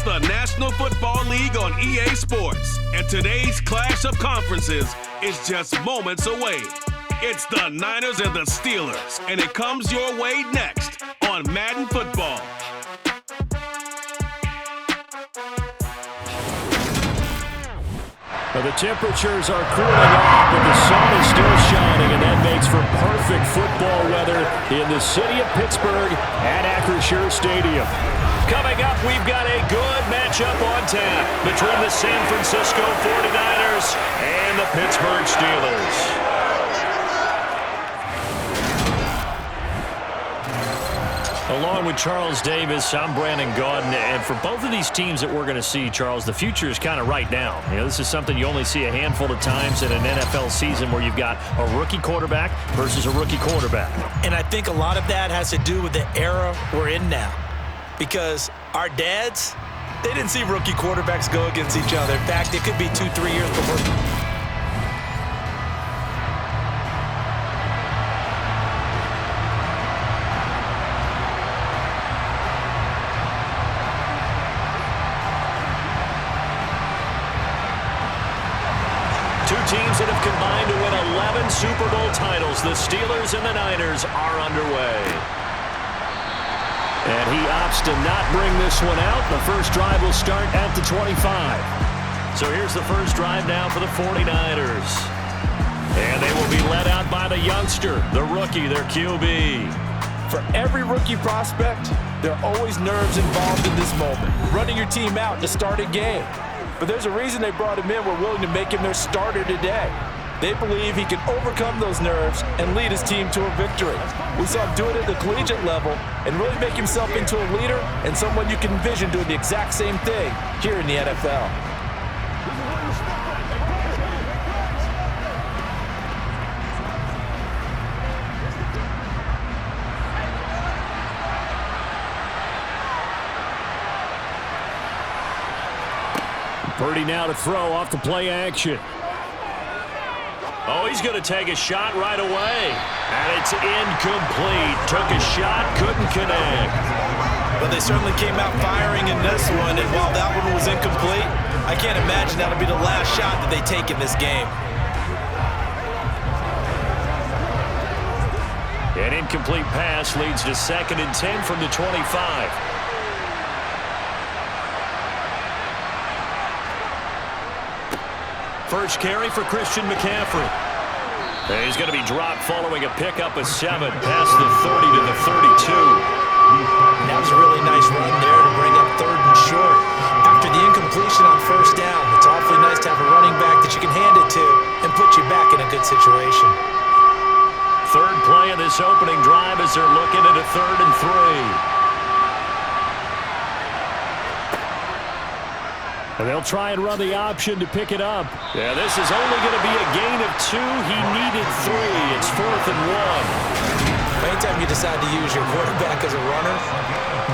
the National Football League on EA Sports, and today's clash of conferences is just moments away. It's the Niners and the Steelers, and it comes your way next on Madden Football. Well, the temperatures are cooling off, but the sun is still shining, and that makes for perfect football weather in the city of Pittsburgh at Acrisure Stadium. Coming up, we've got a good matchup on tap between the San Francisco 49ers and the Pittsburgh Steelers. Along with Charles Davis, I'm Brandon Gaudin, and for both of these teams that we're going to see, Charles, the future is kind of right now. You know, this is something you only see a handful of times in an NFL season where you've got a rookie quarterback versus a rookie quarterback. And I think a lot of that has to do with the era we're in now. Because our dads, they didn't see rookie quarterbacks go against each other. In fact, it could be 2-3 years before. Two teams that have combined to win 11 Super Bowl titles. The Steelers and the Niners are underway. And he opts to not bring this one out. The first drive will start at the 25. So here's the first drive now for the 49ers. And they will be led out by the youngster, the rookie, their QB. For every rookie prospect, there are always nerves involved in this moment. Running your team out to start a game. But there's a reason they brought him in. We're willing to make him their starter today. They believe he can overcome those nerves and lead his team to a victory. We saw him do it at the collegiate level and really make himself into a leader and someone you can envision doing the exact same thing here in the NFL. Purdy now to throw off the play action. Oh, he's going to take a shot right away. And it's incomplete. Took a shot, couldn't connect. But they certainly came out firing in this one, and while that one was incomplete, I can't imagine that'll be the last shot that they take in this game. An incomplete pass leads to 2nd and 10 from the 25. First carry for Christian McCaffrey. He's going to be dropped following a pickup of 7 past the 30 to the 32. That was a really nice run there to bring up 3rd and short. After the incompletion on 1st down, it's awfully nice to have a running back that you can hand it to and put you back in a good situation. 3rd play of this opening drive as they're looking at a 3rd and 3. And they'll try and run the option to pick it up. Yeah, this is only going to be a gain of 2. He needed 3. It's 4th and 1. Anytime you decide to use your quarterback as a runner,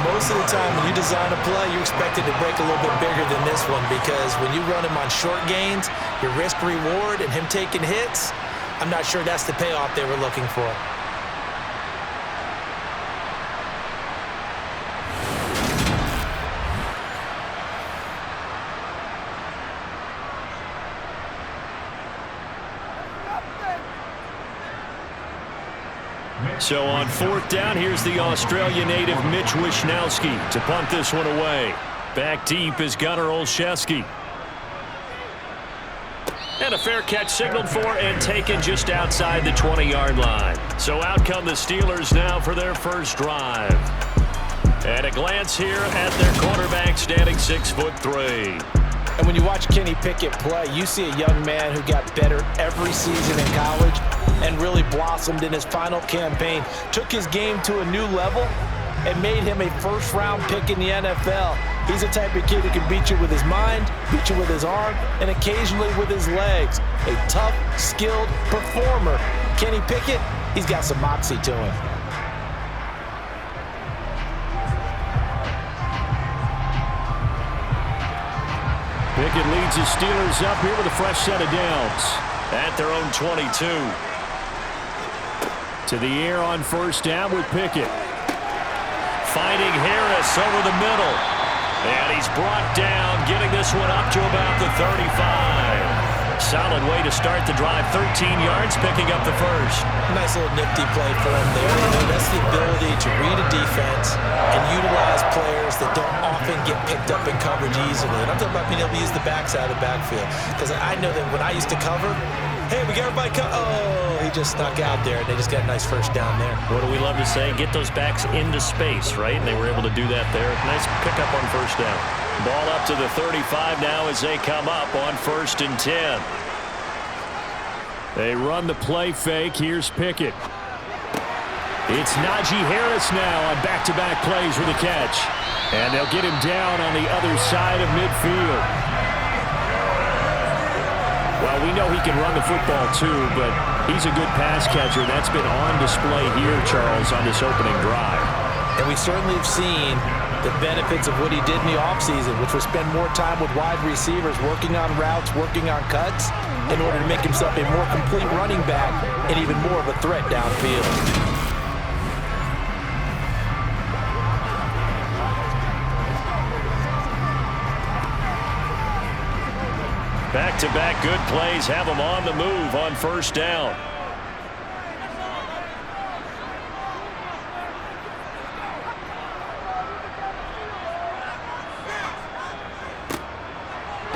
most of the time when you design a play, you expect it to break a little bit bigger than this one, because when you run him on short gains, your risk-reward and him taking hits, I'm not sure that's the payoff they were looking for. So on 4th down, here's the Australia native Mitch Wishnowsky to punt this one away. Back deep is Gunnar Olszewski. And a fair catch signaled for and taken just outside the 20-yard line. So out come the Steelers now for their first drive. At a glance here at their quarterback, standing 6'3". And when you watch Kenny Pickett play, you see a young man who got better every season in college and really blossomed in his final campaign, took his game to a new level, and made him a first-round pick in the NFL. He's the type of kid who can beat you with his mind, beat you with his arm, and occasionally with his legs. A tough, skilled performer. Kenny Pickett, he's got some moxie to him. Pickett leads the Steelers up here with a fresh set of downs. At their own 22. To the air on 1st down with Pickett. Finding Harris over the middle. And he's brought down, getting this one up to about the 35. Solid way to start the drive. 13 yards, picking up the first. Nice little nifty play for him there. You know, that's the ability to read a defense and utilize players that don't often get picked up in coverage easily. And I'm talking about being able to use the backside of the backfield. Because I know that when I used to cover, hey, we got everybody oh, he just snuck out there, and they just got a nice first down there. What do we love to say? Get those backs into space, right? And they were able to do that there. Nice pickup on first down. Ball up to the 35 now as they come up on 1st and 10. They run the play fake. Here's Pickett. It's Najee Harris now on back-to-back plays with a catch. And they'll get him down on the other side of midfield. Well, we know he can run the football too, but he's a good pass catcher. That's been on display here, Charles, on this opening drive. And we certainly have seen the benefits of what he did in the offseason, which was spend more time with wide receivers, working on routes, working on cuts, in order to make himself a more complete running back and even more of a threat downfield. Back-to-back good plays have him on the move on 1st down.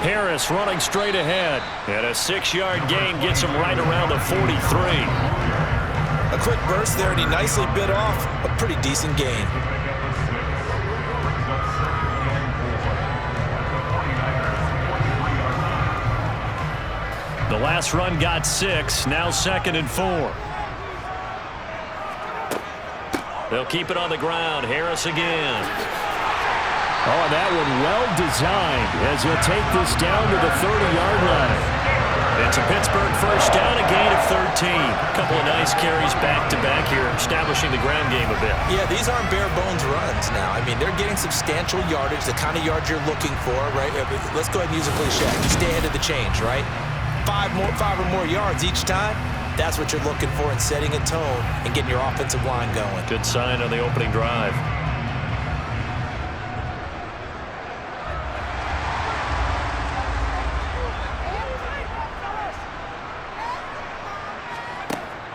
Harris running straight ahead. And a 6-yard gain gets him right around the 43. A quick burst there, and he nicely bit off a pretty decent gain. The last run got 6, now 2nd and 4. They'll keep it on the ground. Harris again. Oh, that one well designed as he'll take this down to the 30-yard line. It's a Pittsburgh first down, a gain of 13. A couple of nice carries back-to-back here, establishing the ground game a bit. Yeah, these aren't bare-bones runs now. I mean, they're getting substantial yardage, the kind of yards you're looking for, right? Let's go ahead and use a cliche. Stay ahead of the change, right? 5 or more yards each time. That's what you're looking for in setting a tone and getting your offensive line going. Good sign on the opening drive.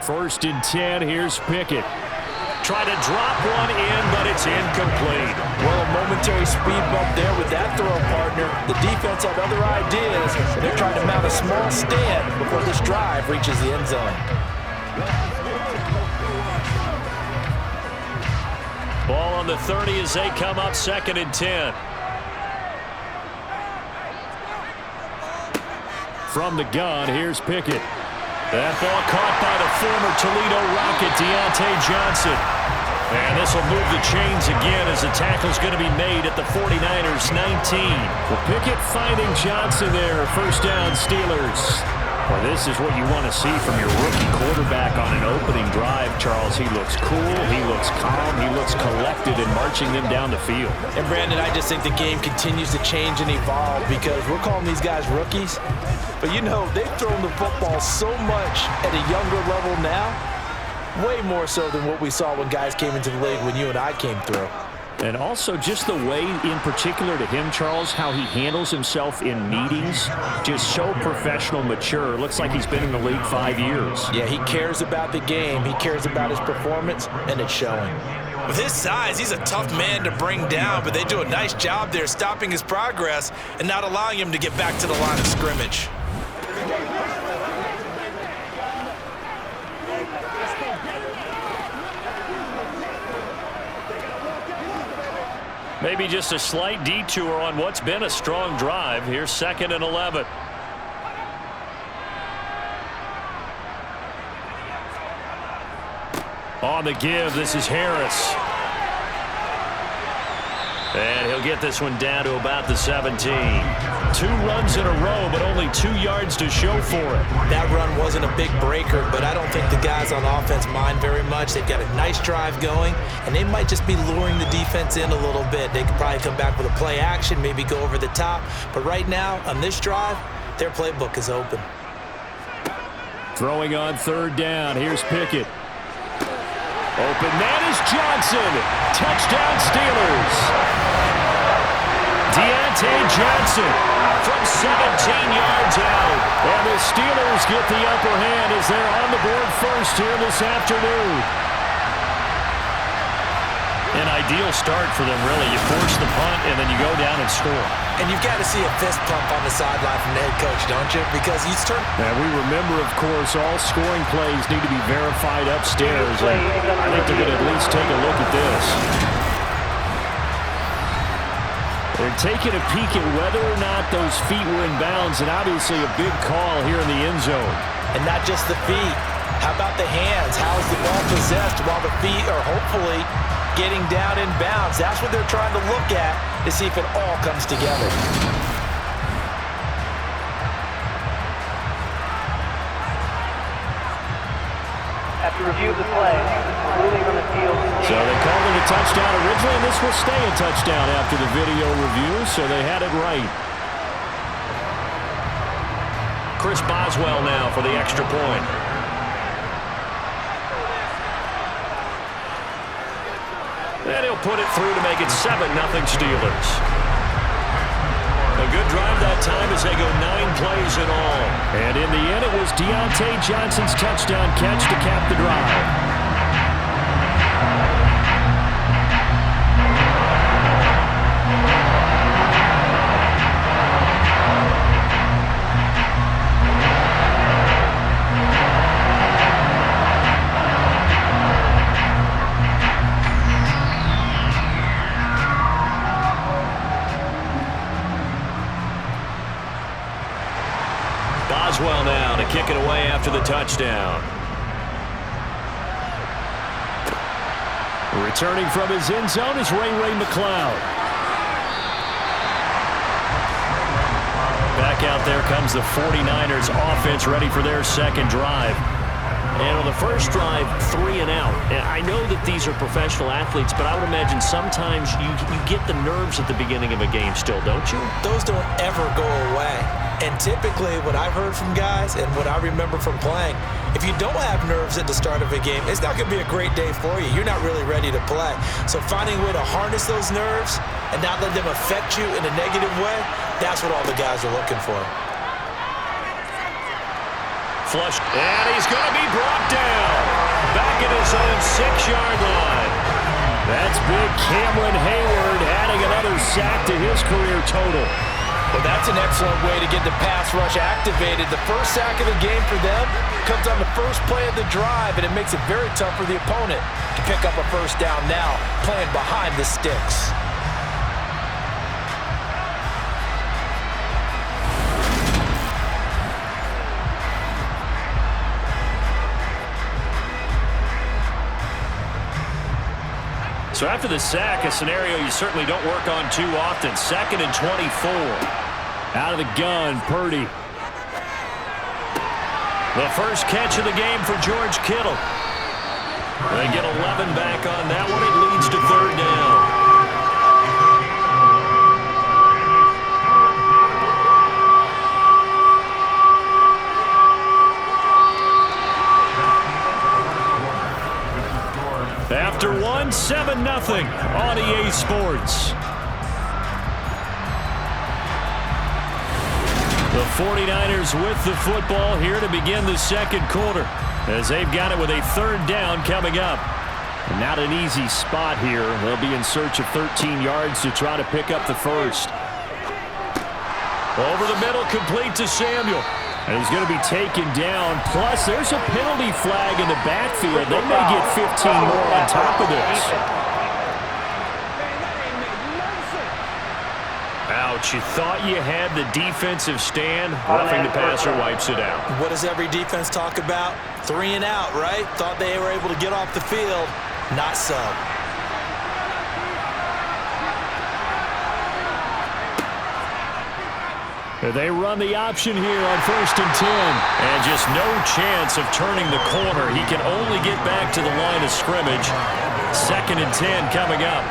First and 10, here's Pickett. Try to drop one in, but it's incomplete. Well, a momentary speed bump there with that throw, partner. The defense had other ideas. They're trying to mount a small stand before this drive reaches the end zone. Ball on the 30 as they come up 2nd and 10. From the gun, here's Pickett. That ball caught by the former Toledo Rocket, Deontay Johnson. And this will move the chains again as the tackle's going to be made at the 49ers 19. Well, Pickett finding Johnson there. First down, Steelers. Well, this is what you want to see from your rookie quarterback on an opening drive, Charles. He looks cool, he looks calm, he looks collected in marching them down the field. And, Brandon, I just think the game continues to change and evolve because we're calling these guys rookies. But, you know, they've thrown the football so much at a younger level now, way more so than what we saw when guys came into the league when you and I came through. And also just the way, in particular to him, Charles, how he handles himself in meetings, just so professional, mature. Looks like he's been in the league 5 years. Yeah, he cares about the game. He cares about his performance, and it's showing. With his size, he's a tough man to bring down, but they do a nice job there stopping his progress and not allowing him to get back to the line of scrimmage. Maybe just a slight detour on what's been a strong drive. Here's 2nd and 11. On the give, this is Harris. And he'll get this one down to about the 17. 2 runs in a row, but only 2 yards to show for it. That run wasn't a big breaker, but I don't think the guys on offense mind very much. They've got a nice drive going, and they might just be luring the defense in a little bit. They could probably come back with a play action, maybe go over the top. But right now, on this drive, their playbook is open. Throwing on 3rd down, here's Pickett. Open, that is Johnson. Touchdown, Steelers. 2 Deontay Johnson from 17 yards out. And the Steelers get the upper hand as they're on the board first here this afternoon. An ideal start for them, really. You force the punt, and then you go down and score. And you've got to see a fist pump on the sideline from the head coach, don't you? Because he's turned... And we remember, of course, all scoring plays need to be verified upstairs. And I think they're going to at least take a look at this. They're taking a peek at whether or not those feet were in bounds, and obviously a big call here in the end zone. And not just the feet. How about the hands? How is the ball possessed while the feet are hopefully getting down in bounds? That's what they're trying to look at to see if it all comes together. After review of the play, ruling on the field. So they called it a touchdown originally, and this will stay a touchdown after the video review, so they had it right. Chris Boswell now for the extra point. And he'll put it through to make it 7-0 Steelers. A good drive that time as they go 9 plays in all. And in the end, it was Deontay Johnson's touchdown catch to cap the drive. Boswell now to kick it away after the touchdown. Returning from his end zone is Ray McCloud. Back out there comes the 49ers offense ready for their second drive. And on the first drive, 3 and out. And I know that these are professional athletes, but I would imagine sometimes you get the nerves at the beginning of a game still, don't you? Those don't ever go away. And typically what I've heard from guys and what I remember from playing, if you don't have nerves at the start of a game, it's not going to be a great day for you. You're not really ready to play. So finding a way to harness those nerves and not let them affect you in a negative way, that's what all the guys are looking for. Flush, and he's going to be brought down. Back at his own 6-yard line. That's big Cameron Hayward adding another sack to his career total. Well, that's an excellent way to get the pass rush activated. The first sack of the game for them comes on the first play of the drive, and it makes it very tough for the opponent to pick up a first down now, playing behind the sticks. So after the sack, a scenario you certainly don't work on too often. 2nd and 24. Out of the gun, Purdy. The first catch of the game for George Kittle. They get 11 back on that one. It leads to 3rd down. After 7-0 on EA Sports. The 49ers with the football here to begin the second quarter as they've got it with a 3rd down coming up. And not an easy spot here. They'll be in search of 13 yards to try to pick up the first. Over the middle, complete to Samuel. And he's going to be taken down. Plus, there's a penalty flag in the backfield. They may get 15 more on top of this. Ouch. You thought you had the defensive stand. Roughing the passer wipes it out. What does every defense talk about? 3 and out, right? Thought they were able to get off the field. Not so. They run the option here on 1st and 10. And just no chance of turning the corner. He can only get back to the line of scrimmage. 2nd and 10 coming up.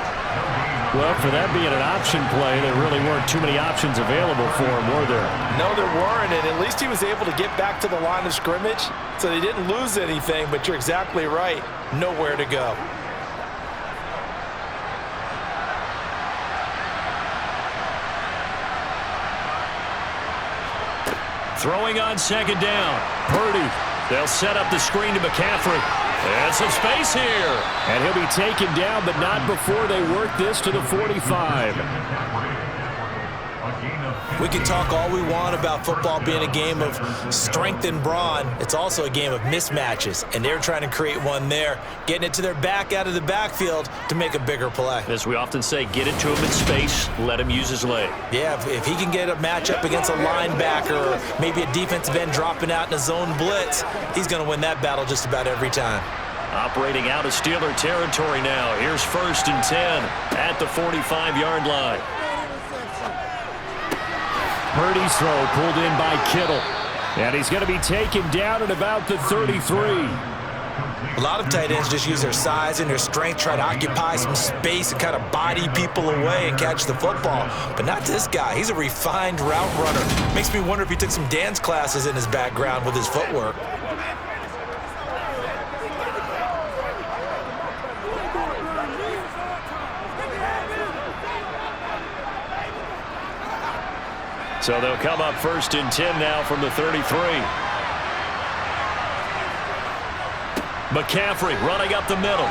Well, for that being an option play, there really weren't too many options available for him, were there? No, there weren't, and at least he was able to get back to the line of scrimmage, so they didn't lose anything, but you're exactly right. Nowhere to go. Throwing on second down. Purdy. They'll set up the screen to McCaffrey. And some space here. And he'll be taken down, but not before they work this to the 45. We can talk all we want about football being a game of strength and brawn. It's also a game of mismatches, and they're trying to create one there, getting it to their back out of the backfield to make a bigger play. As we often say, get it to him in space, let him use his leg. Yeah, if he can get a matchup against a linebacker or maybe a defensive end dropping out in a zone blitz, he's going to win that battle just about every time. Operating out of Steeler territory now. Here's 1st and 10 at the 45-yard line. Purdy's throw pulled in by Kittle. And he's going to be taken down at about the 33. A lot of tight ends just use their size and their strength, try to occupy some space and kind of body people away and catch the football. But not this guy. He's a refined route runner. Makes me wonder if he took some dance classes in his background with his footwork. So they'll come up 1st and 10 now from the 33. McCaffrey running up the middle.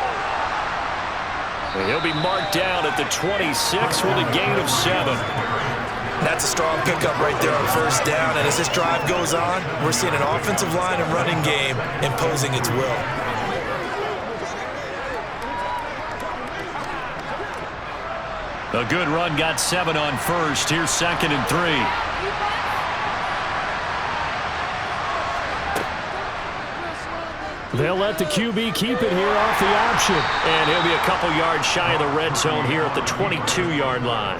And he'll be marked down at the 26 with a gain of 7. That's a strong pickup right there on 1st down. And as this drive goes on, we're seeing an offensive line and running game imposing its will. A good run, got 7 on 1st. Here's 2nd and 3. They'll let the QB keep it here off the option. And he'll be a couple yards shy of the red zone here at the 22-yard line.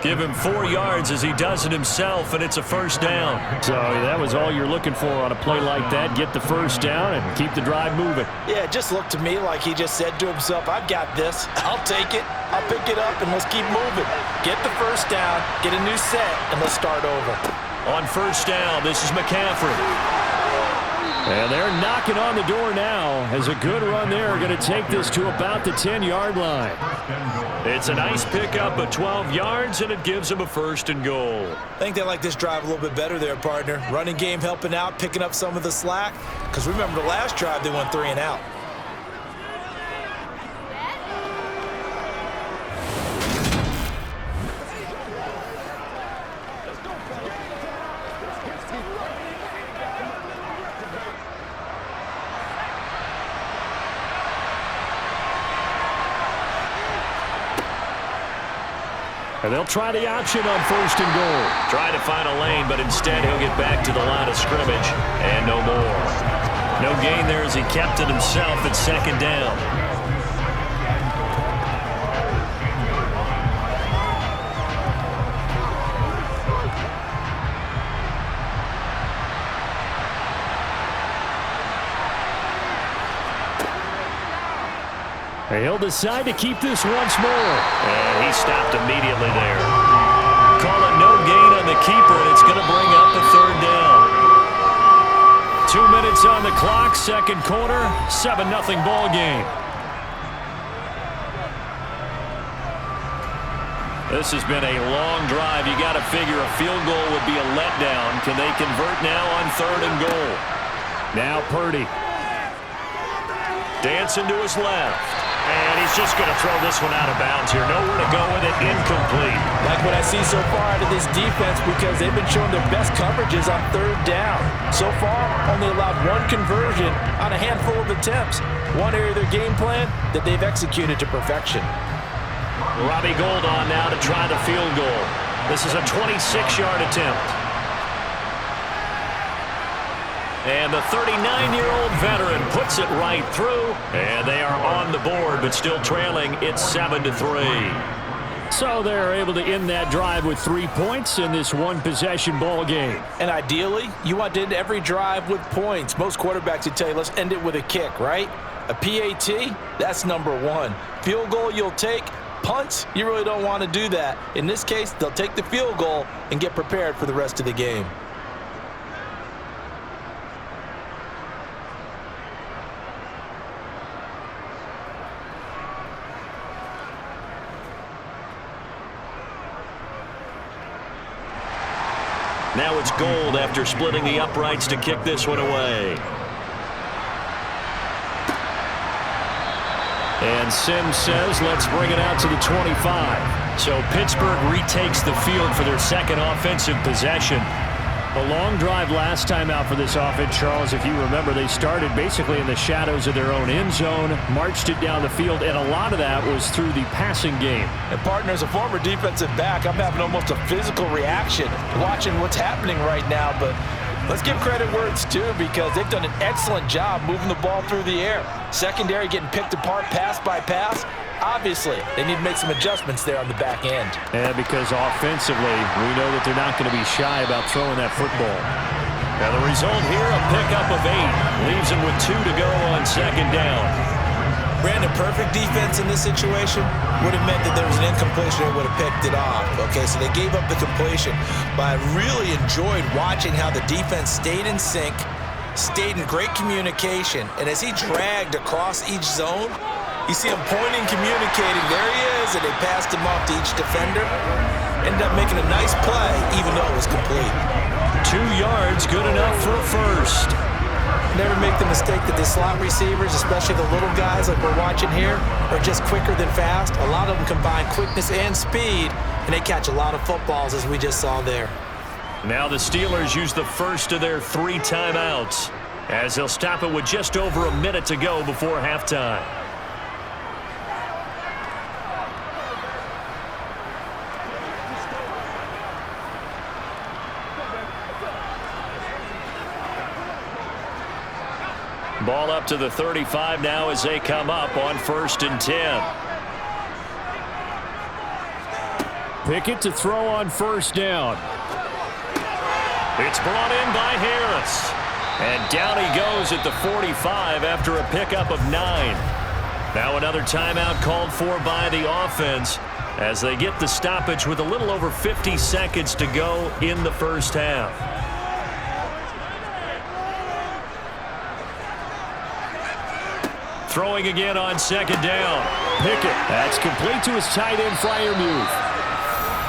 Give him 4 yards as he does it himself, and it's a 1st down. So that was all you're looking for on a play like that. Get the 1st down and keep the drive moving. Yeah, it just looked to me like he just said to himself, I've got this. I'll take it. I'll pick it up, and let's keep moving. Get the 1st down, get a new set, and let's start over. On 1st down, this is McCaffrey. And they're knocking on the door now as a good run there going to take this to about the 10-yard line. It's a nice pickup of 12 yards, and it gives them a 1st and goal. I think they like this drive a little bit better there, partner. Running game helping out, picking up some of the slack. Because remember the last drive, they went 3 and out. And they'll try the option on 1st and goal. Trying to find a lane, but instead he'll get back to the line of scrimmage and no more. No gain there as he kept it himself at 2nd down. He'll decide to keep this once more. And he stopped immediately there. Call it no gain on the keeper, and it's going to bring up the 3rd down. 2 minutes on the clock, 2nd quarter, 7-0 ball game. This has been a long drive. You got to figure a field goal would be a letdown. Can they convert now on 3rd and goal? Now Purdy. Dancing to his left. And he's just going to throw this one out of bounds here. Nowhere to go with it. Incomplete. Like what I see so far out of this defense, because they've been showing their best coverages on 3rd down. So far, only allowed 1 conversion on a handful of attempts. One area of their game plan that they've executed to perfection. Robbie Gould on now to try the field goal. This is a 26-yard attempt. And the 39-year-old veteran puts it right through. And they are on the board, but still trailing. It's 7-3. So they're able to end that drive with 3 points in this one-possession ball game. And ideally, you want to end every drive with points. Most quarterbacks would tell you, let's end it with a kick, right? A PAT, that's number 1. Field goal you'll take. Punts, you really don't want to do that. In this case, they'll take the field goal and get prepared for the rest of the game. Now it's Gold after splitting the uprights to kick this one away. And Sims says, let's bring it out to the 25. So Pittsburgh retakes the field for their second offensive possession. A long drive last time out for this offense, Charles. If you remember, they started basically in the shadows of their own end zone, marched it down the field, and a lot of that was through the passing game. And partner, as a former defensive back, I'm having almost a physical reaction watching what's happening right now. But let's give credit where it's due, because they've done an excellent job moving the ball through the air. Secondary getting picked apart pass by pass. Obviously, they need to make some adjustments there on the back end. And because offensively, we know that they're not going to be shy about throwing that football. Now the result here, a pickup of 8. Leaves them with 2 to go on second down. Brandon, perfect defense in this situation would have meant that there was an incompletion and would have picked it off. Okay, so they gave up the completion. But I really enjoyed watching how the defense stayed in sync, stayed in great communication, and as he dragged across each zone, you see him pointing, communicating. There he is, and they passed him off to each defender. Ended up making a nice play, even though it was complete. 2 yards, good enough for a first. Never make the mistake that the slot receivers, especially the little guys like we're watching here, are just quicker than fast. A lot of them combine quickness and speed, and they catch a lot of footballs, as we just saw there. Now the Steelers use the first of their 3 timeouts, as they'll stop it with just over a minute to go before halftime. Ball up to the 35 now as they come up on 1st and 10. Pickett to throw on first down. It's brought in by Harris. And down he goes at the 45 after a pickup of 9. Now another timeout called for by the offense as they get the stoppage with a little over 50 seconds to go in the first half. Throwing again on second down. Pickett. That's complete to his tight end, Freiermuth.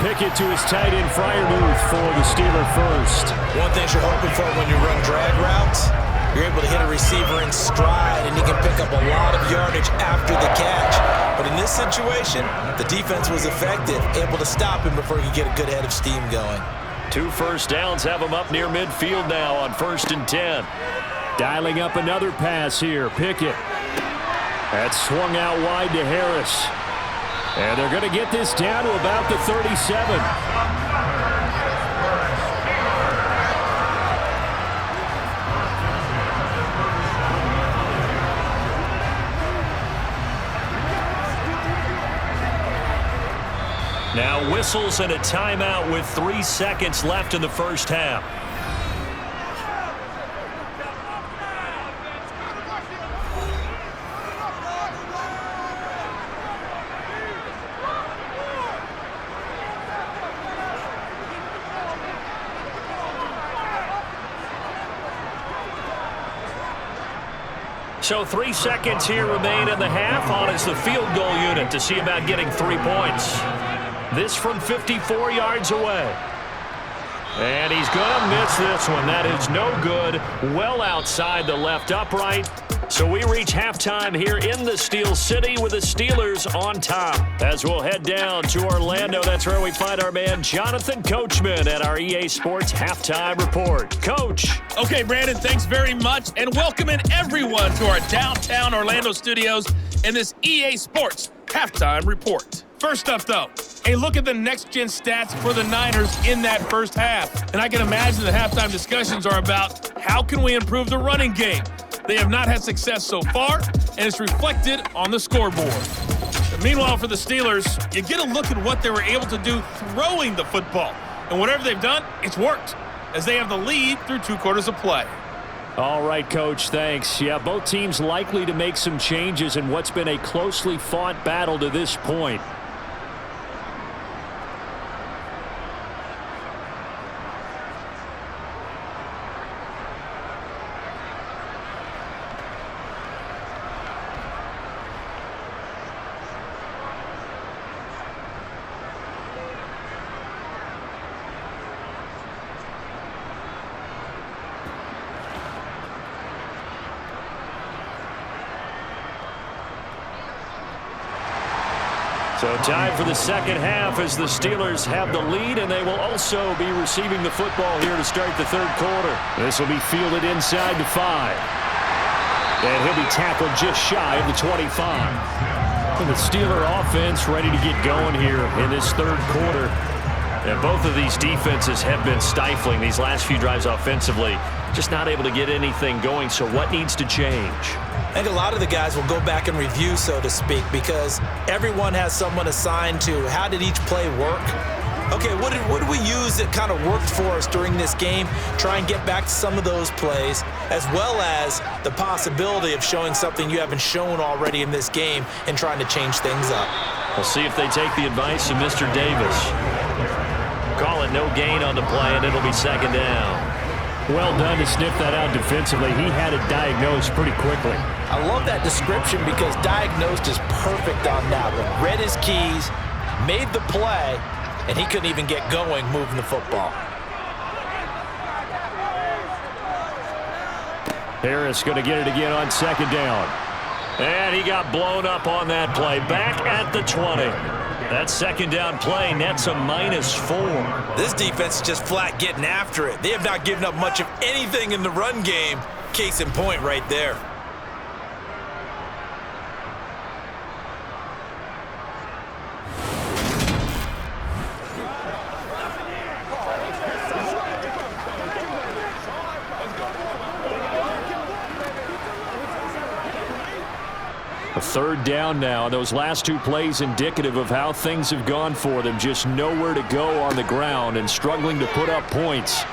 Pickett to his tight end, Freiermuth for the Steeler first. One thing you're hoping for when you run drag routes, you're able to hit a receiver in stride, and he can pick up a lot of yardage after the catch. But in this situation, the defense was effective, able to stop him before he could get a good head of steam going. 2 first downs have him up near midfield now on 1st and 10. Dialing up another pass here. Pickett. That's swung out wide to Harris. And they're going to get this down to about the 37. Now whistles and a timeout with 3 seconds left in the first half. So 3 seconds here remain in the half. On is the field goal unit to see about getting 3 points. This from 54 yards away. And he's going to miss this one. That is no good. Well outside the left upright. So we reach halftime here in the Steel City with the Steelers on top. As we'll head down to Orlando, that's where we find our man Jonathan Coachman at our EA Sports Halftime Report. Coach. Okay, Brandon, thanks very much. And welcoming everyone to our downtown Orlando studios in this EA Sports Halftime Report. First up, though, a look at the next-gen stats for the Niners in that first half. And I can imagine the halftime discussions are about how can we improve the running game. They have not had success so far, and it's reflected on the scoreboard. And meanwhile, for the Steelers, you get a look at what they were able to do throwing the football. And whatever they've done, it's worked, as they have the lead through 2 quarters of play. All right, Coach, thanks. Yeah, both teams likely to make some changes in what's been a closely fought battle to this point. So time for the second half as the Steelers have the lead, and they will also be receiving the football here to start the third quarter. This will be fielded inside the 5. And he'll be tackled just shy of the 25. And the Steeler offense ready to get going here in this third quarter. And both of these defenses have been stifling these last few drives offensively. Just not able to get anything going, so what needs to change? I think a lot of the guys will go back and review, so to speak, because everyone has someone assigned to how did each play work. Okay, what did we use that kind of worked for us during this game? Try and get back to some of those plays, as well as the possibility of showing something you haven't shown already in this game and trying to change things up. We'll see if they take the advice of Mr. Davis. Call it no gain on the play, and it'll be second down. Well done to sniff that out defensively. He had it diagnosed pretty quickly. I love that description because diagnosed is perfect on that one. Read his keys, made the play, and he couldn't even get going moving the football. Harris going to get it again on second down. And he got blown up on that play. Back at the 20. That second down play nets a -4. This defense is just flat getting after it. They have not given up much of anything in the run game. Case in point right there. Third down now. Those last two plays indicative of how things have gone for them. Just nowhere to go on the ground and struggling to put up points.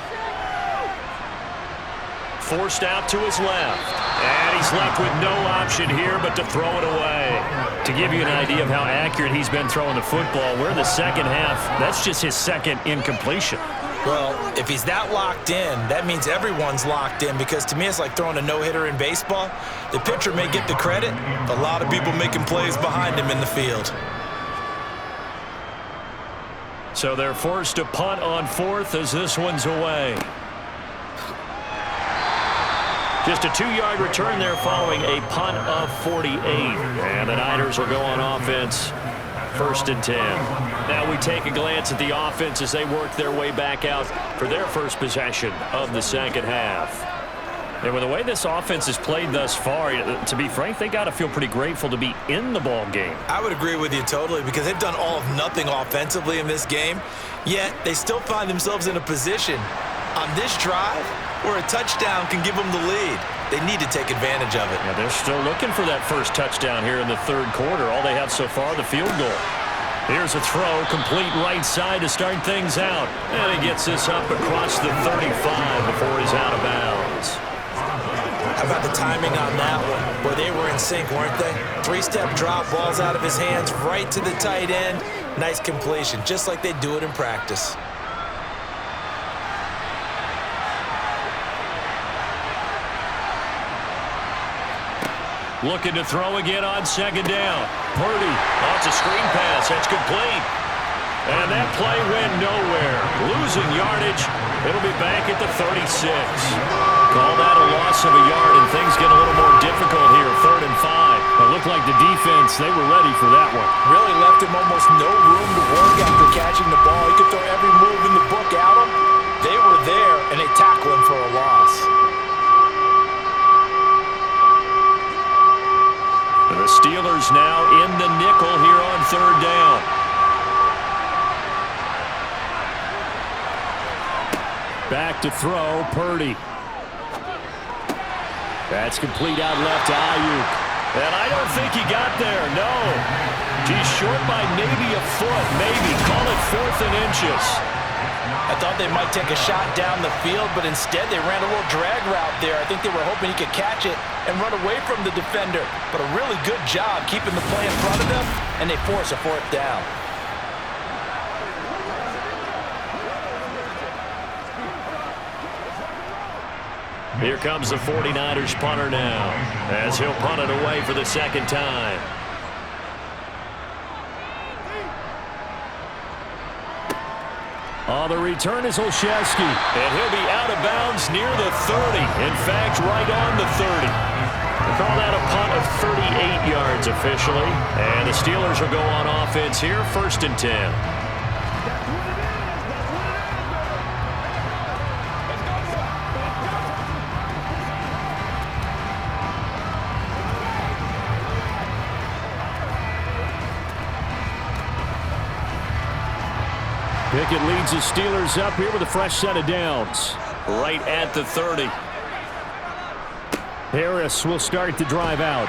Forced out to his left. And he's left with no option here but to throw it away. To give you an idea of how accurate he's been throwing the football, we're in the second half. That's just his second incompletion. Well, if he's that locked in, that means everyone's locked in, because to me it's like throwing a no-hitter in baseball. The pitcher may get the credit, but a lot of people making plays behind him in the field. So they're forced to punt on fourth as this one's away. Just a 2-yard return there following a punt of 48. And the Niners will go on offense. 1st and 10. Now we take a glance at the offense as they work their way back out for their first possession of the second half. And with the way this offense has played thus far, to be frank, they got to feel pretty grateful to be in the ball game. I would agree with you totally, because they've done all of nothing offensively in this game, yet they still find themselves in a position on this drive where a touchdown can give them the lead. They need to take advantage of it. Yeah, they're still looking for that first touchdown here in the third quarter. All they have so far, the field goal. Here's a throw, complete right side to start things out. And he gets this up across the 35 before he's out of bounds. How about the timing on that one? Boy, they were in sync, weren't they? 3-step drop, balls out of his hands, right to the tight end. Nice completion, just like they do it in practice. Looking to throw again on second down. Purdy. Oh, it's a screen pass. That's complete. And that play went nowhere. Losing yardage. It'll be back at the 36. Call that a loss of a yard, and things get a little more difficult here. 3rd and 5. It looked like the defense, they were ready for that one. Really left him almost no room to work after catching the ball. He could throw every move in the book at him. They were there, and they tackle him for a loss. The Steelers now in the nickel here on 3rd down. Back to throw, Purdy. That's complete out left to Ayuk. And I don't think he got there, no. He's short by maybe a foot, maybe. Call it 4th and inches. I thought they might take a shot down the field, but instead they ran a little drag route there. I think they were hoping he could catch it and run away from the defender. But a really good job keeping the play in front of them, and they force a 4th down. Here comes the 49ers punter now, as he'll punt it away for the second time. The return is Olszewski. And he'll be out of bounds near the 30. In fact, right on the 30. Call that a punt of 38 yards officially. And the Steelers will go on offense here, 1st and 10. Pickett leads the Steelers up here with a fresh set of downs. Right at the 30. Harris will start the drive out.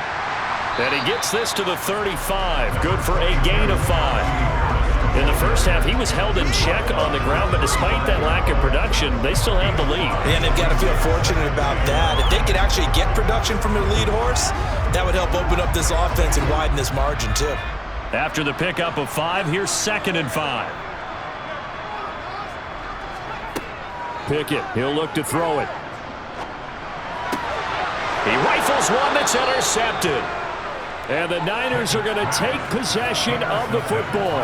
And he gets this to the 35. Good for a gain of 5. In the first half, he was held in check on the ground, but despite that lack of production, they still have the lead. And they've got to feel fortunate about that. If they could actually get production from their lead horse, that would help open up this offense and widen this margin too. After the pickup of 5, here's 2nd and 5. Pickett, he'll look to throw it. He rifles one that's intercepted. And the Niners are going to take possession of the football.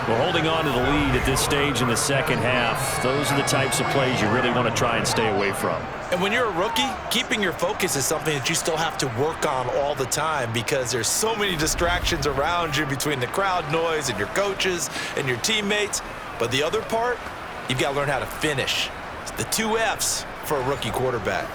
We're holding on to the lead at this stage in the second half. Those are the types of plays you really want to try and stay away from. And when you're a rookie, keeping your focus is something that you still have to work on all the time because there's so many distractions around you between the crowd noise and your coaches and your teammates. But the other part, you've got to learn how to finish. It's the 2 F's for a rookie quarterback.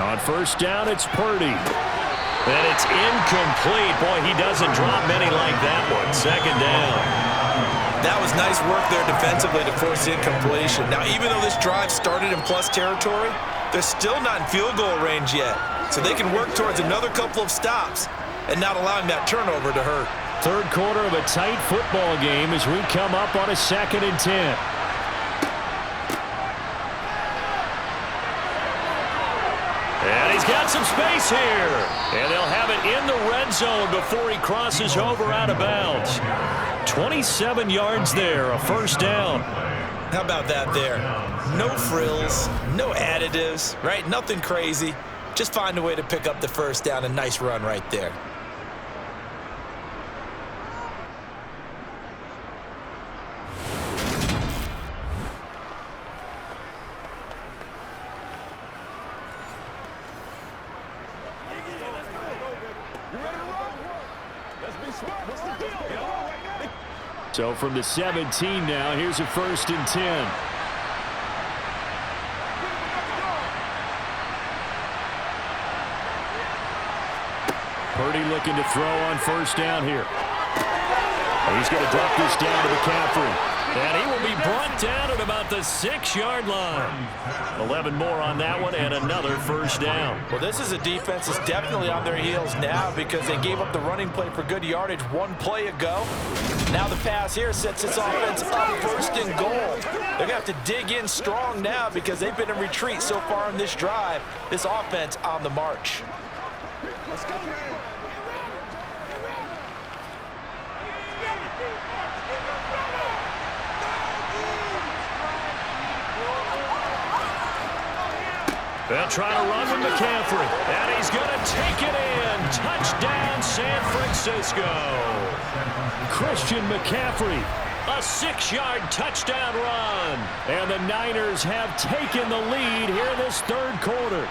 On 1st down, it's Purdy. And it's incomplete. Boy, he doesn't drop many like that one. 2nd down. That was nice work there defensively to force incompletion. Now, even though this drive started in plus territory, they're still not in field goal range yet. So they can work towards another couple of stops and not allowing that turnover to hurt. 3rd quarter of a tight football game as we come up on a 2nd and 10. And he's got some space here. And they'll have it in the red zone before he crosses over out of bounds. 27 yards there, a 1st down. How about that there? No frills, no additives, right? Nothing crazy. Just find a way to pick up the 1st down. A nice run right there. So from the 17 now, here's a 1st and 10. Purdy looking to throw on 1st down here. He's going to drop this down to McCaffrey. And he will be brought down at about the 6-yard line. 11 more on that one and another 1st down. Well, this is a defense that's definitely on their heels now because they gave up the running play for good yardage 1 play ago. Now the pass here sets this offense up 1st and goal. They're going to have to dig in strong now because they've been in retreat so far in this drive. This offense on the march. Let's go. They'll try to run with McCaffrey. And he's going to take it in. Touchdown, San Francisco. Christian McCaffrey. A 6-yard touchdown run. And the Niners have taken the lead here in this 3rd quarter.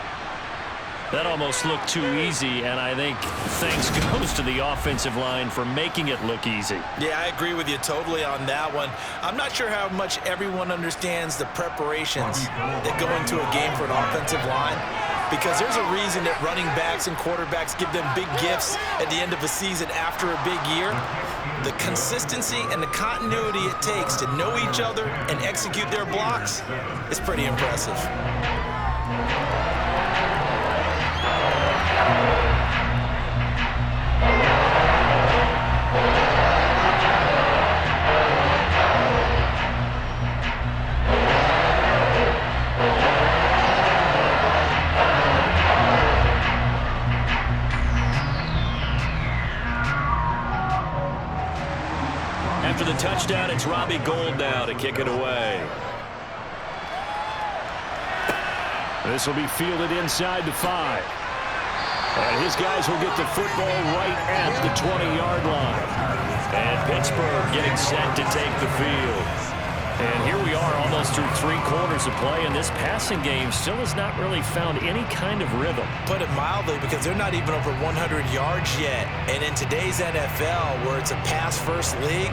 That almost looked too easy, and I think thanks goes to the offensive line for making it look easy. Yeah, I agree with you totally on that one. I'm not sure how much everyone understands the preparations that go into a game for an offensive line, because there's a reason that running backs and quarterbacks give them big gifts at the end of a season after a big year. The consistency and the continuity it takes to know each other and execute their blocks is pretty impressive. after the touchdown, it's Robbie Gould now to kick it away. This will be fielded inside the 5. And his guys will get the football right at the 20-yard line. And Pittsburgh getting set to take the field. And here we are almost through 3 quarters of play, and this passing game still has not really found any kind of rhythm. Put it mildly, because they're not even over 100 yards yet. And in today's NFL, where it's a pass-first league,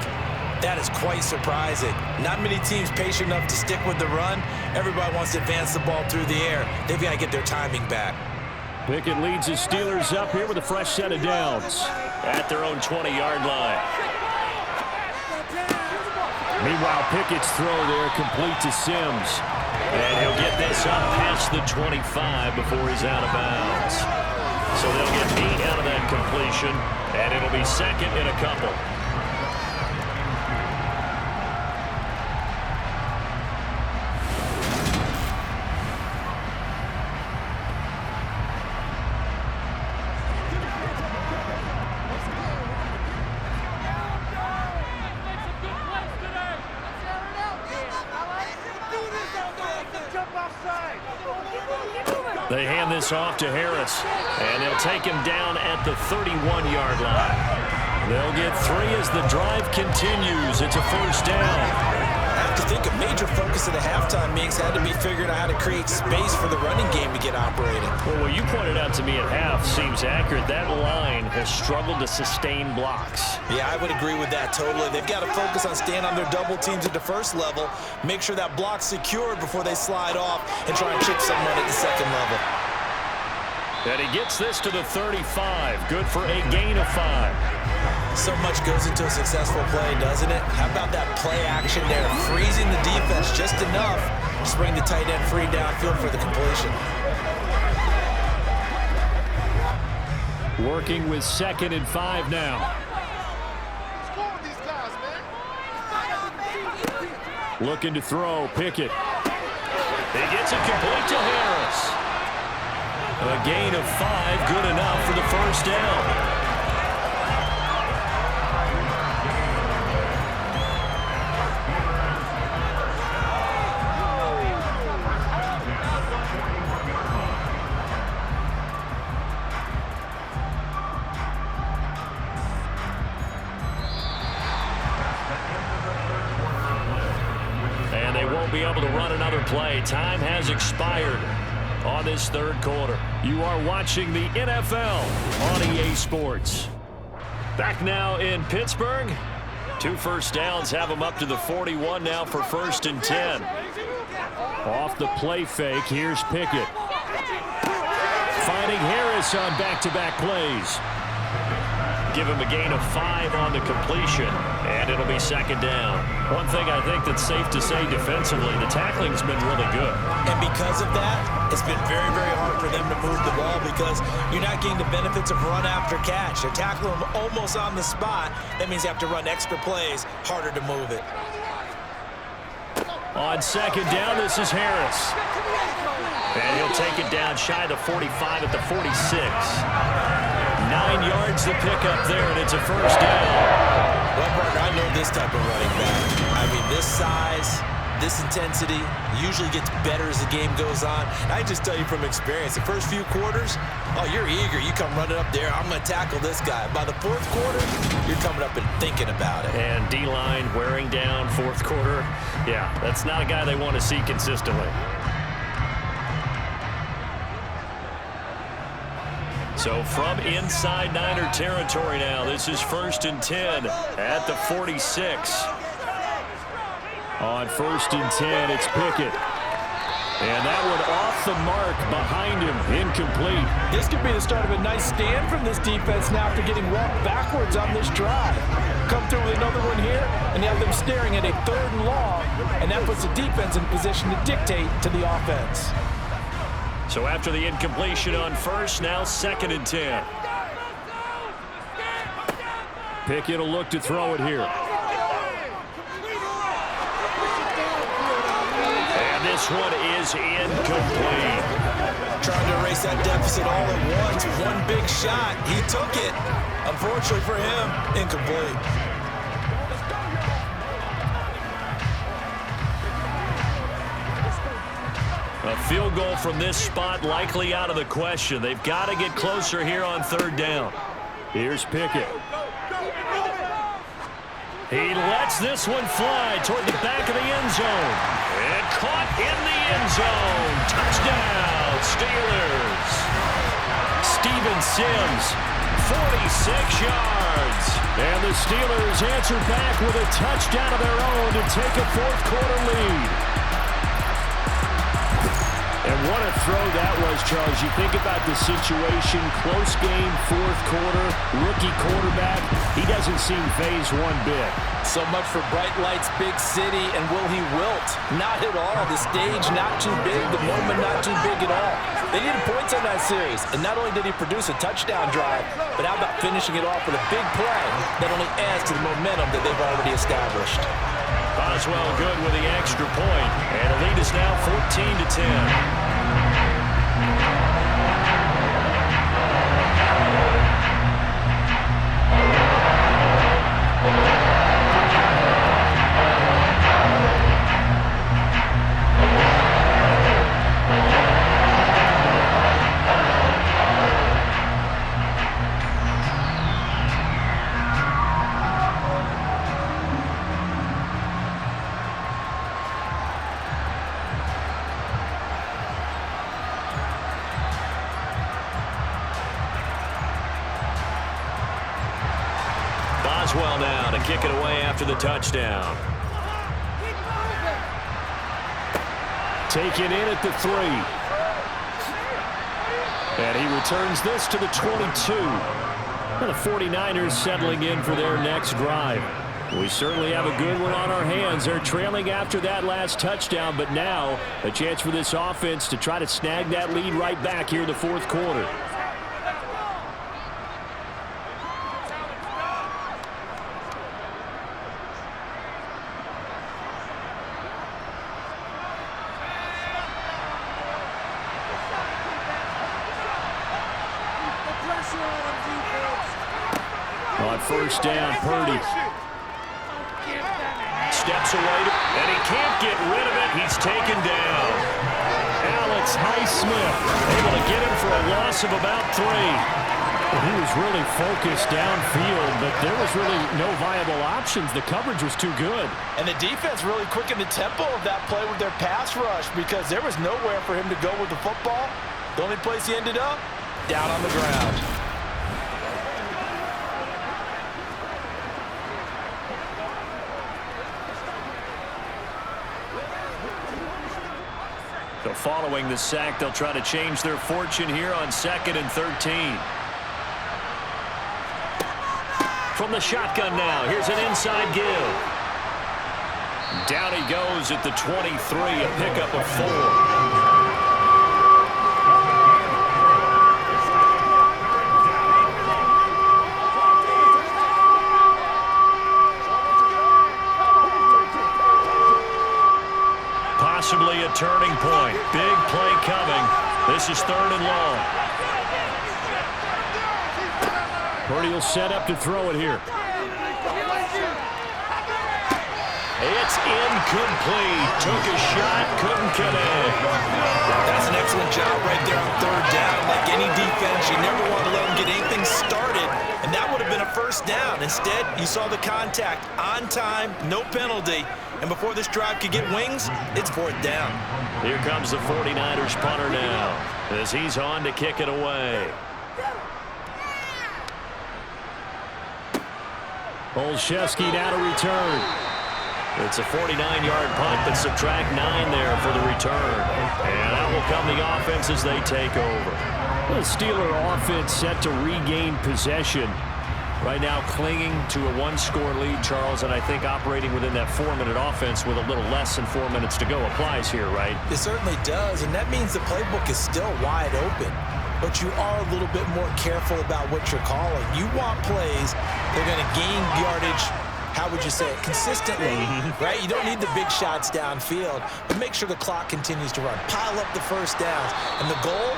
that is quite surprising. Not many teams patient enough to stick with the run. Everybody wants to advance the ball through the air. They've got to get their timing back. Pickett leads his Steelers up here with a fresh set of downs at their own 20-yard line. Meanwhile, Pickett's throw there complete to Sims. And he'll get this up past the 25 before he's out of bounds. So they'll get 8 out of that completion, and it'll be second and a couple. They hand this off to Harris, and they'll take him down at the 31-yard line. They'll get 3 as the drive continues. It's a first down. I have to think a major focus of the halftime meetings had to be figuring out how to create space for the running game to get operating. Well, what you pointed out to me at half seems accurate. That line has struggled to sustain blocks. Yeah, I would agree with that totally. They've got to focus on staying on their double teams at the first level, make sure that block's secured before they slide off and try and chip someone at the second level. And he gets this to the 35. Good for a gain of 5. So much goes into a successful play, doesn't it? How about that play action there? Freezing the defense just enough to bring the tight end free downfield for the completion. Working with 2nd and 5 now. Looking to throw, Pickett. He gets it complete to Harris. A gain of 5, good enough for the first down. Be able to run another play. Time has expired on this 3rd quarter. You are watching the NFL on EA Sports. Back now in Pittsburgh. 2 first downs have them up to the 41 now for 1st and 10. Off the play fake, here's Pickett. Finding Harris on back-to-back plays. Give him a gain of 5 on the completion, and it'll be 2nd down. One thing I think that's safe to say defensively, the tackling's been really good. And because of that, it's been very, very hard for them to move the ball because you're not getting the benefits of run after catch. They're tackling them almost on the spot. That means you have to run extra plays, harder to move it. On 2nd down, this is Harris. And he'll take it down shy of the 45 at the 46. 9 yards to pick up there, and it's a first down. Well, partner, I know this type of running back. I mean, this size, this intensity usually gets better as the game goes on. I just tell you from experience, the first few quarters, oh, you're eager. You come running up there, I'm going to tackle this guy. By the 4th quarter, you're coming up and thinking about it. And D-line wearing down 4th quarter. Yeah, that's not a guy they want to see consistently. So from inside Niner territory now, this is 1st and 10 at the 46. On 1st and 10, it's Pickett. And that one off the mark behind him, incomplete. This could be the start of a nice stand from this defense now after getting walked backwards on this drive. Come through with another one here, and you have them staring at a 3rd and long, and that puts the defense in position to dictate to the offense. So after the incompletion on 1st, now 2nd and 10. Pickett will look to throw it here. And this one is incomplete. Trying to erase that deficit all at once. One big shot. He took it. Unfortunately for him, incomplete. A field goal from this spot likely out of the question. They've got to get closer here on third down. Here's Pickett. He lets this one fly toward the back of the end zone. And caught in the end zone. Touchdown, Steelers. Steven Sims, 46 yards. And the Steelers answer back with a touchdown of their own to take a fourth-quarter lead. And what a throw that was, Charles. You think about the situation, close game, fourth quarter, rookie quarterback. He doesn't seem fazed one bit. So much for bright lights, big city, and will he wilt? Not at all. The stage not too big, the moment not too big at all. They needed points on that series, and not only did he produce a touchdown drive, but how about finishing it off with a big play that only adds to the momentum that they've already established. Boswell good with the extra point, and the lead is now 14-10. Boswell now to kick it away after the touchdown. Taken in at the 3. And he returns this to the 22. And the 49ers settling in for their next drive. We certainly have a good one on our hands. They're trailing after that last touchdown, but now a chance for this offense to try to snag that lead right back here in the fourth quarter. On first down, Purdy. Steps away, and he can't get rid of it. He's taken down. Alex Highsmith able to get him for a loss of about 3. He was really focused downfield, but there was really no viable options. The coverage was too good. And the defense really quickened the tempo of that play with their pass rush because there was nowhere for him to go with the football. The only place he ended up, down on the ground. So following the sack, they'll try to change their fortune here on 2nd and 13. From the shotgun now, here's an inside give. Down he goes at the 23, a pickup of 4. Possibly a turning point. Big play coming. This is 3rd and long. Purdy will set up to throw it here. It's incomplete. Took a shot, couldn't connect. That's an excellent job right there on 3rd down. Like any defense, you never want to let them get anything started, and that would have been a first down. Instead, you saw the contact on time, no penalty, and before this drive could get wings, it's 4th down. Here comes the 49ers punter now as he's on to kick it away. Olszewski now to return. It's a 49-yard punt, but subtract 9 there for the return. And out will come the offense as they take over. The Steeler offense set to regain possession. Right now clinging to a 1-score lead, Charles, and I think operating within that 4-minute offense with a little less than 4 minutes to go applies here, right? It certainly does, and that means the playbook is still wide open. But you are a little bit more careful about what you're calling. You want plays that are going to gain yardage, how would you say it, consistently, right? You don't need the big shots downfield, but make sure the clock continues to run. Pile up the first downs, and the goal,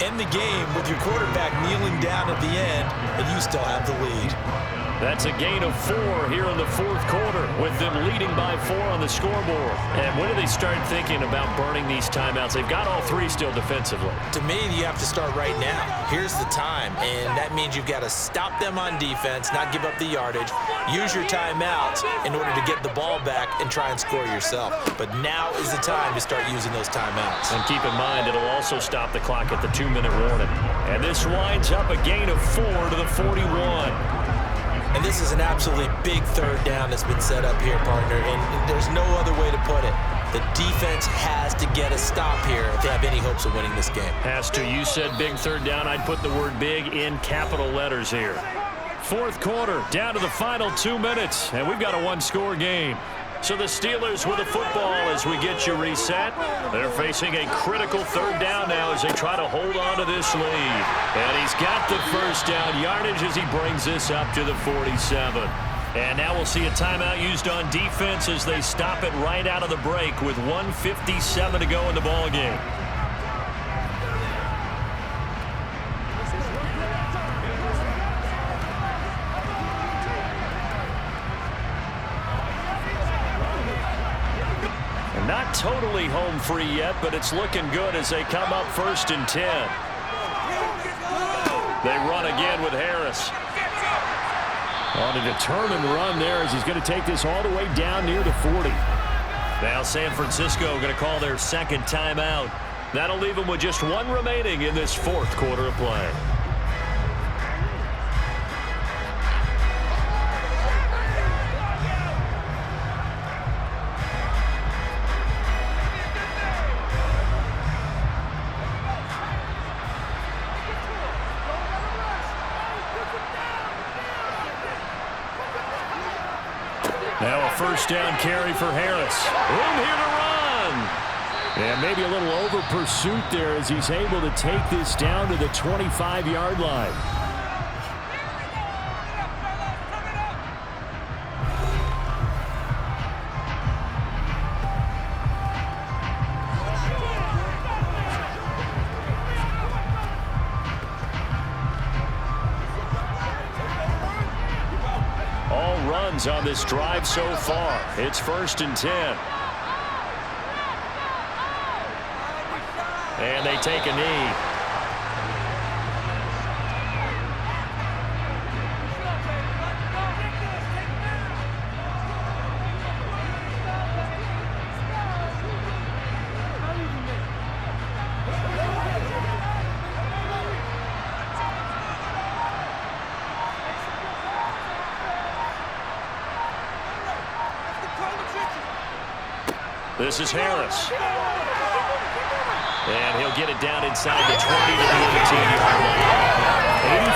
end the game with your quarterback kneeling down at the end, and you still have the lead. That's a gain of 4 here in the fourth quarter, with them leading by 4 on the scoreboard. And when do they start thinking about burning these timeouts? They've got all 3 still defensively. To me, you have to start right now. Here's the time, and that means you've got to stop them on defense, not give up the yardage, use your timeouts in order to get the ball back and try and score yourself. But now is the time to start using those timeouts. And keep in mind, it'll also stop the clock at the 2-minute warning. And this winds up a gain of 4 to the 41. And this is an absolutely big third down that's been set up here, partner, and there's no other way to put it. The defense has to get a stop here if they have any hopes of winning this game. Has to. You said big third down. I'd put the word big in capital letters here. Fourth quarter, down to the final 2 minutes, and we've got a one-score game. So the Steelers with the football as we get you reset. They're facing a critical third down now as they try to hold on to this lead. And he's got the first down yardage as he brings this up to the 47. And now we'll see a timeout used on defense as they stop it right out of the break with 1:57 to go in the ballgame. Not totally home free yet, but it's looking good as they come up 1st and 10. They run again with Harris. On a determined run there as he's going to take this all the way down near the 40. Now San Francisco going to call their second timeout. That'll leave them with just 1 remaining in this fourth quarter of play. Now a first down carry for Harris. Room here to run. And maybe a little over pursuit there as he's able to take this down to the 25-yard line. On this drive so far. It's 1st and 10. And they take a knee. This is Harris. And he'll get it down inside the 20 to the 18-yard line.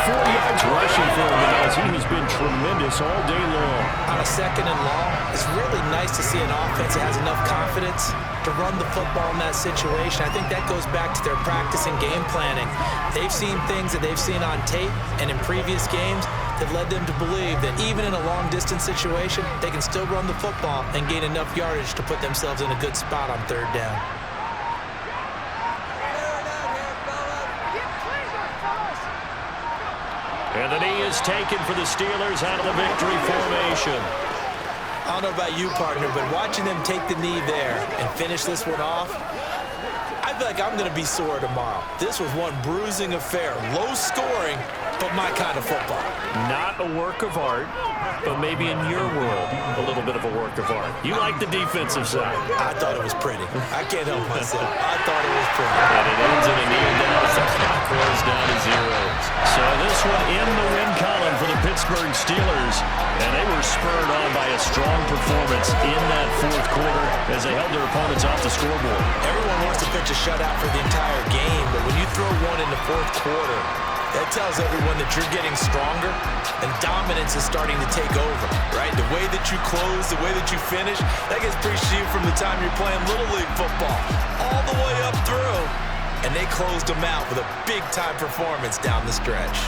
84 yards rushing for him as he has been tremendous all day long. On a 2nd and long, it's really nice to see an offense that has enough confidence to run the football in that situation. I think that goes back to their practice and game planning. They've seen things that they've seen on tape and in previous games that led them to believe that even in a long-distance situation, they can still run the football and gain enough yardage to put themselves in a good spot on third down. And the knee is taken for the Steelers out of the victory formation. I don't know about you, partner, but watching them take the knee there and finish this one off, I feel like I'm going to be sore tomorrow. This was one bruising affair. Low scoring, but my kind of football. Not a work of art, but maybe in your world, a little bit of a work of art. You like the defensive side. I thought it was pretty. I can't help myself. I thought it was pretty. And it ends in a kneel down as the clock rolls down to 0. So this one in the win column for the Pittsburgh Steelers. And they were spurred on by a strong performance in that fourth quarter as they held their opponents off the scoreboard. Everyone wants to pitch a shutout for the entire game, but when you throw one in the fourth quarter, that tells everyone that you're getting stronger and dominance is starting to take over, right? The way that you close, the way that you finish, that gets preached to you from the time you're playing Little League football all the way up through. And they closed them out with a big-time performance down the stretch.